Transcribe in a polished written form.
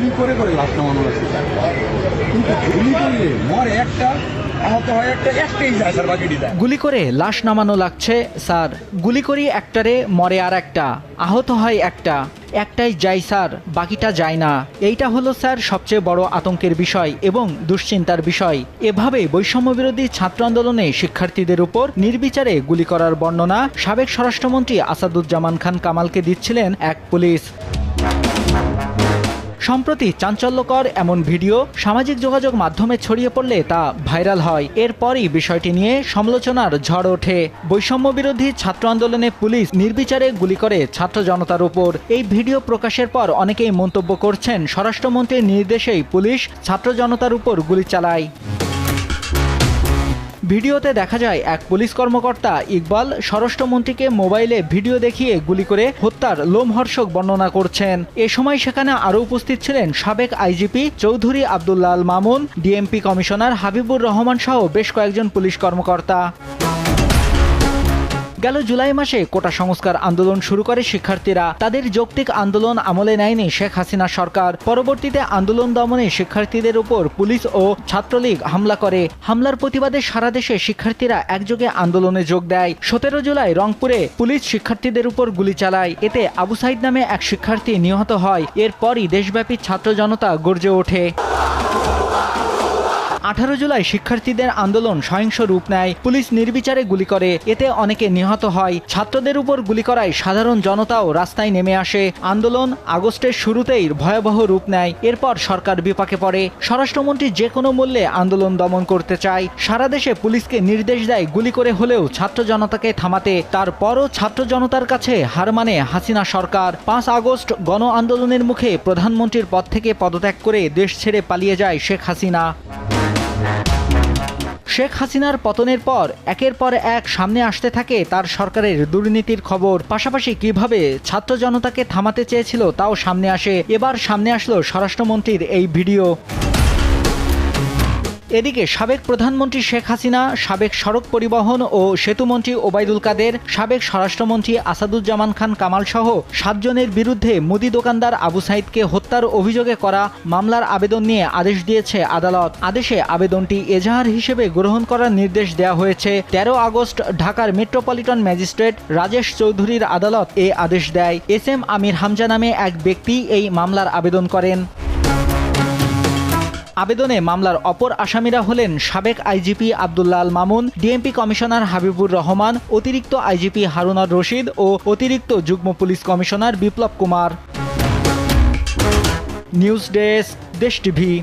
গুলি করে করে লাশ নামানো হচ্ছে স্যার। কিন্তু গুলি করলে মরে একটা, আহত হয় একটা, একটাই যায় স্যার, বাকিটি যায়। গুলি করে লাশ নামানো লাগছে স্যার, গুলি করি একটারে মরে আর একটা, আহত হয় একটা, একটাই যায় স্যার, বাকিটা যায় না। এইটা হলো স্যার সবচেয়ে বড় আতঙ্কের বিষয় এবং দুশ্চিন্তার বিষয়। এভাবে বৈষম্যবিরোধী ছাত্র আন্দোলনে শিক্ষার্থীদের উপর নির্বিচারে গুলি করার বর্ণনা সাবেক স্বরাষ্ট্রমন্ত্রী আসাদুজ্জামান খান কামালকে দিচ্ছিলেন এক পুলিশ। সম্প্রতি চাঞ্চল্যকর এমন ভিডিও সামাজিক যোগাযোগ মাধ্যমে ছড়িয়ে পড়লে তা ভাইরাল হয়। এরপরই বিষয়টি নিয়ে সমালোচনার ঝড় ওঠে। বৈষম্যবিরোধী ছাত্র আন্দোলনে পুলিশ নির্বিচারে গুলি করে ছাত্র জনতার উপর। এই ভিডিও প্রকাশের পর অনেকেই মন্তব্য করছেন, স্বরাষ্ট্রমন্ত্রীর নির্দেশেই পুলিশ ছাত্র জনতার উপর গুলি চালায়। ভিডিওতে দেখা যায় এক পুলিশ কর্মকর্তা ইকবাল স্বরাষ্ট্রমন্ত্রীকে মোবাইলে ভিডিও দেখিয়ে গুলি করে হত্যার লোমহর্ষক বর্ণনা করছেন। এ সময় সেখানে আরও উপস্থিত ছিলেন সাবেক IGP Chowdhury Abdullah Al Mamun, DMP commissioner Habibur Rahman সহ বেশ কয়েকজন পুলিশ কর্মকর্তা। গেল জুলাই মাসে কোটা সংস্কার আন্দোলন শুরু করে শিক্ষার্থীরা। তাদের যৌক্তিক আন্দোলন আমলে নেয়নি শেখ হাসিনা সরকার। পরবর্তীতে আন্দোলন দমনে শিক্ষার্থীদের উপর পুলিশ ও ছাত্রলীগ হামলা করে। হামলার প্রতিবাদে সারা দেশে শিক্ষার্থীরা একযোগে আন্দোলনে যোগ দেয়। 17 জুলাই রংপুরে পুলিশ শিক্ষার্থীদের উপর গুলি চালায়। এতে আবু সাইদ নামে এক শিক্ষার্থী নিহত হয়। এরপরই দেশব্যাপী ছাত্র জনতা গর্জে ওঠে। 18 জুলাই শিক্ষার্থীদের আন্দোলন সহিংস রূপ নেয়। পুলিশ নির্বিচারে গুলি করে, এতে অনেকে নিহত হয়। ছাত্রদের উপর গুলি করায় সাধারণ জনতাও রাস্তায় নেমে আসে। আন্দোলন আগস্টের শুরুতেই ভয়াবহ রূপ নেয়। এরপর সরকার বিপাকে পড়ে। স্বরাষ্ট্রমন্ত্রী যে কোনো মূল্যে আন্দোলন দমন করতে চায়। সারা দেশে পুলিশকে নির্দেশ দেয় গুলি করে হলেও ছাত্র জনতাকে থামাতে। তারপরও ছাত্র জনতার কাছে হার মানে হাসিনা সরকার। 5 আগস্ট গণ আন্দোলনের মুখে প্রধানমন্ত্রীর পদ থেকে পদত্যাগ করে দেশ ছেড়ে পালিয়ে যায় শেখ হাসিনা। শেখ হাসিনার পতনের পর একের পর এক সামনে আসতে থাকে তার সরকারের দুর্নীতির খবর। পাশাপাশি কিভাবে ছাত্র জনতাকে থামাতে চেয়েছিল তাও সামনে আসে। এবার সামনে আসলো স্বরাষ্ট্রমন্ত্রীর এই ভিডিও। এদিকে সাবেক প্রধানমন্ত্রী শেখ হাসিনা, সাবেক সড়ক পরিবহন ও সেতুমন্ত্রী ওবায়দুল কাদের, সাবেক স্বরাষ্ট্রমন্ত্রী আসাদুজ্জামান খান কামাল সহ 7 জনের বিরুদ্ধে মুদি দোকানদার আবু সাইদকে হত্যার অভিযোগে করা মামলার আবেদন নিয়ে আদেশ দিয়েছে আদালত। আদেশে আবেদনটি এজাহার হিসেবে গ্রহণ করার নির্দেশ দেওয়া হয়েছে। 13 আগস্ট ঢাকার মেট্রোপলিটন ম্যাজিস্ট্রেট রাজেশ চৌধুরীর আদালত এ আদেশ দেয়। SM আমির হামজা নামে এক ব্যক্তি এই মামলার আবেদন করেন। আবেদনে মামলার অপর আসামিরা হলেন সাবেক IGP Abdullah Al Mamun, DMP commissioner Habibur Rahman, অতিরিক্ত আইজিপি হারুনার রশিদ ও অতিরিক্ত যুগ্ম police commissioner Biplab Kumar. News desk, দেশ টিভি।